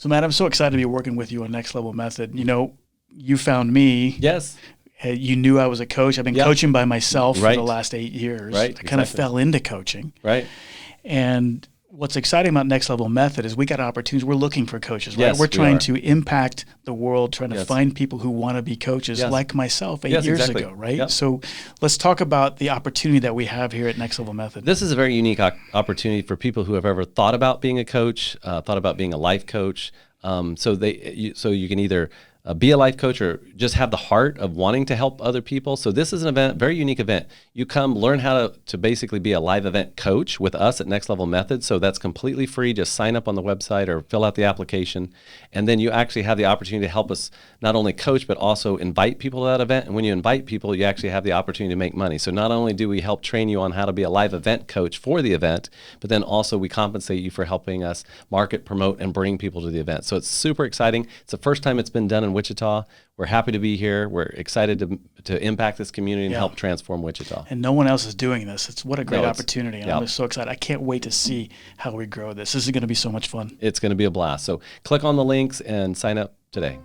So, Matt, I'm so excited to be working with you on Next Level Method. You know, you found me. Yes. You knew I was a coach. I've been coaching by myself for the last 8 years. Right. I kind of fell into coaching. Right. And what's exciting about Next Level Method is we got opportunities. We're looking for coaches, right? Yes, We're trying to impact the world, trying to find people who want to be coaches like myself 8 years ago, right? Yep. So let's talk about the opportunity that we have here at Next Level Method. This is a very unique opportunity for people who have ever thought about being a coach, thought about being a life coach. So you can either be a life coach or just have the heart of wanting to help other people. So this is an event, very unique event. You come learn how to basically be a live event coach with us at Next Level Method. So that's completely free. Just sign up on the website or fill out the application. And then you actually have the opportunity to help us not only coach, but also invite people to that event. And when you invite people, you actually have the opportunity to make money. So not only do we help train you on how to be a live event coach for the event, but then also we compensate you for helping us market, promote, and bring people to the event. So it's super exciting. It's the first time it's been done in Wichita. We're happy to be here. We're excited to impact this community and help transform Wichita. And no one else is doing this. It's what a great opportunity. And I'm just so excited. I can't wait to see how we grow this. This is going to be so much fun. It's going to be a blast. So click on the links and sign up today.